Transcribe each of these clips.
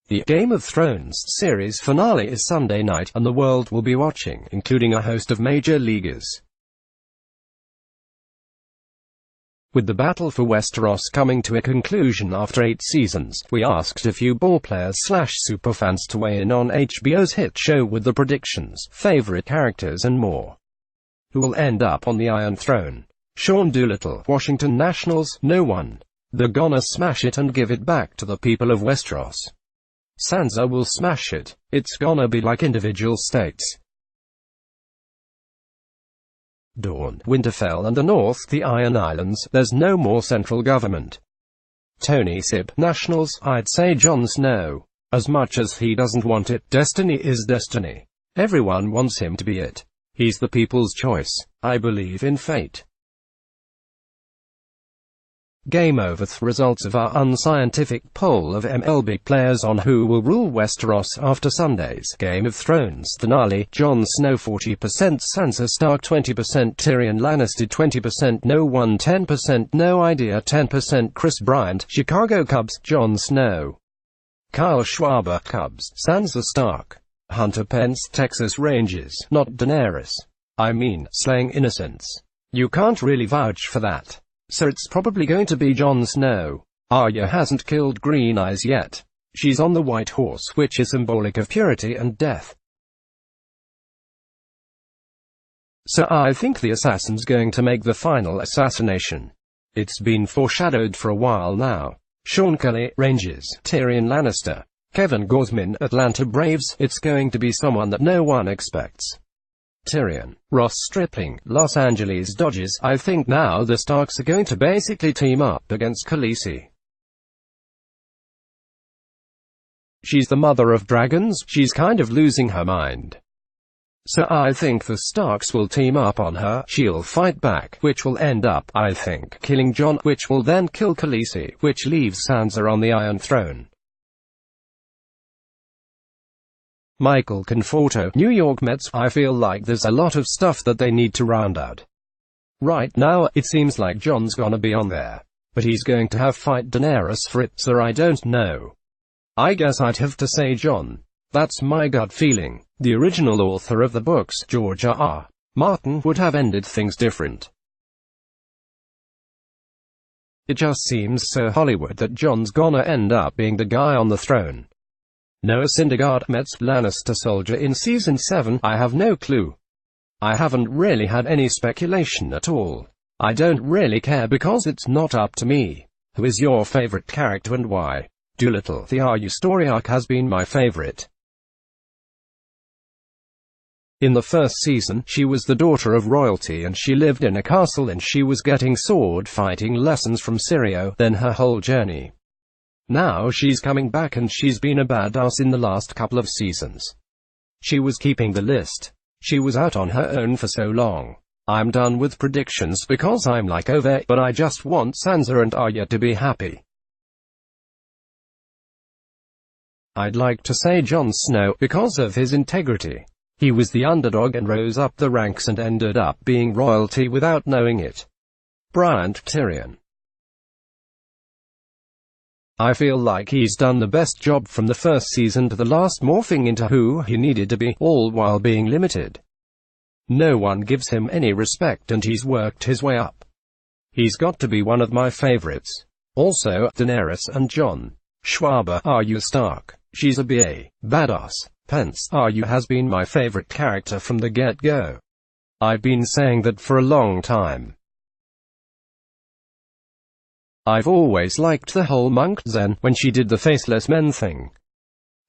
The Game of Thrones series finale is Sunday night, and the world will be watching, including a host of major leaguers. With the battle for Westeros coming to a conclusion after 8 seasons, we asked a few ballplayers/superfans to weigh in on HBO's hit show with the predictions, favorite characters and more. Who will end up on the Iron Throne? Sean Doolittle, Washington Nationals. No one. They're gonna smash it and give it back to the people of Westeros. Sansa will smash it. It's gonna be like individual states. Dorne, Winterfell and the North, the Iron Islands. There's no more central government. Tony Sib, Nationals. I'd say Jon Snow. As much as he doesn't want it, destiny is destiny. Everyone wants him to be it. He's the people's choice. I believe in fate. Game over. The results of our unscientific poll of MLB players on who will rule Westeros after Sunday's Game of Thrones finale: Jon Snow 40%, Sansa Stark 20%, Tyrion Lannister 20%, no one 10%, no idea 10%, Chris Bryant, Chicago Cubs, Jon Snow, Kyle Schwarber, Cubs, Sansa Stark, Hunter Pence, Texas Rangers, not Daenerys. I mean, slaying innocents. You can't really vouch for that. So it's probably going to be Jon Snow. Arya hasn't killed Green Eyes yet. She's on the white horse, which is symbolic of purity and death. So I think the assassin's going to make the final assassination. It's been foreshadowed for a while now. Sean Kelly, Rangers, Tyrion Lannister, Kevin Gausman, Atlanta Braves. It's going to be someone that no one expects. Tyrion, Ross Stripling, Los Angeles Dodgers. I think now the Starks are going to basically team up against Khaleesi. She's the mother of dragons. She's kind of losing her mind. So I think the Starks will team up on her. She'll fight back, which will end up, I think, killing Jon, which will then kill Khaleesi, which leaves Sansa on the Iron Throne. Michael Conforto, New York Mets. I feel like there's a lot of stuff that they need to round out. Right now, it seems like Jon's gonna be on there. But he's going to have fight Daenerys for it, so I don't know. I guess I'd have to say Jon. That's my gut feeling. The original author of the books, George R.R. Martin, would have ended things different. It just seems so Hollywood that Jon's gonna end up being the guy on the throne. Noah Syndergaard, Mets, Lannister soldier in Season 7, I have no clue. I haven't really had any speculation at all. I don't really care because it's not up to me. Who is your favorite character and why? Doolittle, the Arya story arc has been my favorite. In the first season, she was the daughter of royalty and she lived in a castle and she was getting sword fighting lessons from Syrio, then her whole journey. Now she's coming back and she's been a badass in the last couple of seasons. She was keeping the list. She was out on her own for so long. I'm done with predictions because I'm like over it, but I just want Sansa and Arya to be happy. I'd like to say Jon Snow, because of his integrity. He was the underdog and rose up the ranks and ended up being royalty without knowing it. Bryant, Tyrion. I feel like he's done the best job from the first season to the last, morphing into who he needed to be, all while being limited. No one gives him any respect and he's worked his way up. He's got to be one of my favorites. Also, Daenerys and Jon. Schwarber, Arya Stark. She's a badass. Pence, Arya has been my favorite character from the get-go. I've been saying that for a long time. I've always liked the whole monk zen when she did the faceless men thing.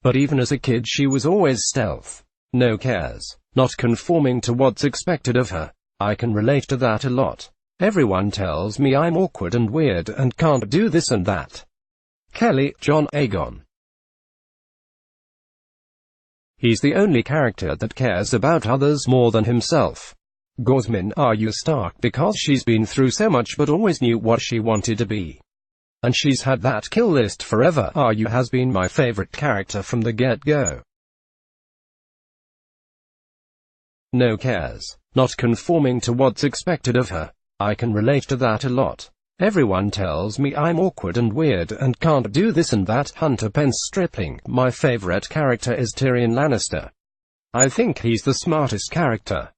But even as a kid she was always stealth. No cares. Not conforming to what's expected of her. I can relate to that a lot. Everyone tells me I'm awkward and weird and can't do this and that. Kelly, John Aegon. He's the only character that cares about others more than himself. Gausman, Arya Stark, because she's been through so much but always knew what she wanted to be. And she's had that kill list forever. Arya has been my favorite character from the get-go. No cares. Not conforming to what's expected of her. I can relate to that a lot. Everyone tells me I'm awkward and weird and can't do this and that. Hunter Pence stripling. My favorite character is Tyrion Lannister. I think he's the smartest character.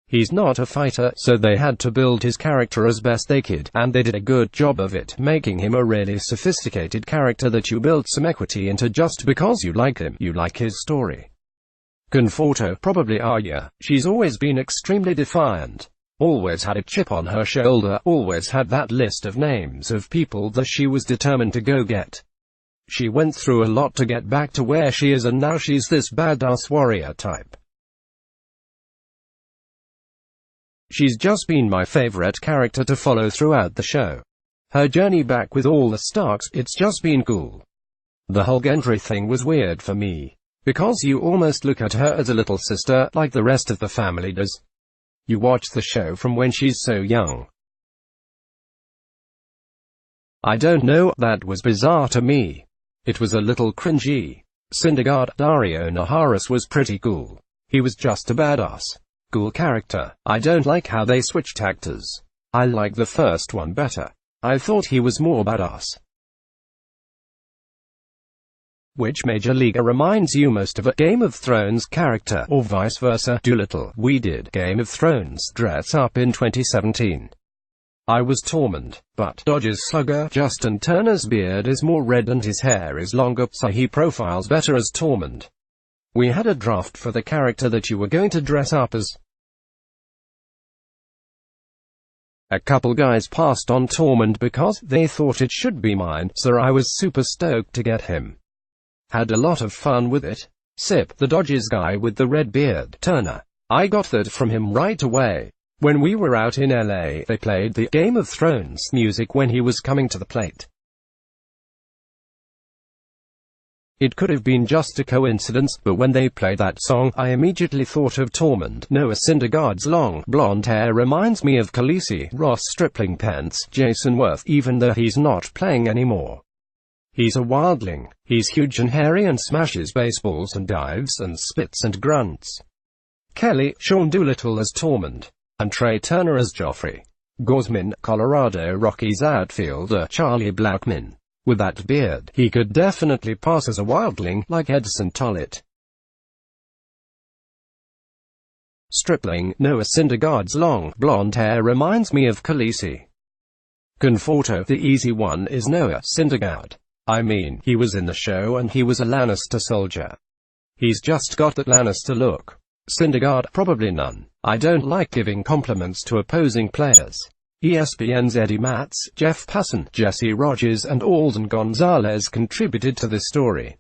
He's not a fighter, so they had to build his character as best they could, and they did a good job of it, making him a really sophisticated character that you build some equity into just because you like him, you like his story. Conforto, probably Arya. She's always been extremely defiant. Always had a chip on her shoulder, always had that list of names of people that she was determined to go get. She went through a lot to get back to where she is, and now she's this badass warrior type. She's just been my favorite character to follow throughout the show. Her journey back with all the Starks, it's just been cool. The whole Gendry thing was weird for me, because you almost look at her as a little sister, like the rest of the family does. You watch the show from when she's so young. I don't know, that was bizarre to me. It was a little cringy. Syndergaard, Daario Naharis was pretty cool. He was just a badass. Cool character. I don't like how they switched actors. I like the first one better. I thought he was more badass. Which major leaguer reminds you most of a Game of Thrones character, or vice versa? Doolittle. We did Game of Thrones dress up in 2017. I was Tormund, but Dodgers slugger Justin Turner's beard is more red and his hair is longer, so he profiles better as Tormund. We had a draft for the character that you were going to dress up as. A couple guys passed on Tormund because they thought it should be mine, so I was super stoked to get him. Had a lot of fun with it. Sip, the Dodgers guy with the red beard, Turner. I got that from him right away. When we were out in LA, they played the Game of Thrones music when he was coming to the plate. It could have been just a coincidence, but when they played that song, I immediately thought of Tormund. Noah Syndergaard's long, blonde hair reminds me of Khaleesi, Ross Stripling Pence, Jason Worth, even though he's not playing anymore. He's a wildling. He's huge and hairy and smashes baseballs and dives and spits and grunts. Kelly, Sean Doolittle as Tormund. And Trey Turner as Joffrey. Gosman, Colorado Rockies outfielder Charlie Blackmon. With that beard, he could definitely pass as a wildling, like Edson Tollett. Stripling, Noah Syndergaard's long, blonde hair reminds me of Khaleesi. Conforto, the easy one is Noah Syndergaard. I mean, he was in the show and he was a Lannister soldier. He's just got that Lannister look. Syndergaard, probably none. I don't like giving compliments to opposing players. ESPN's Eddie Matz, Jeff Passan, Jesse Rogers and Alden Gonzalez contributed to this story.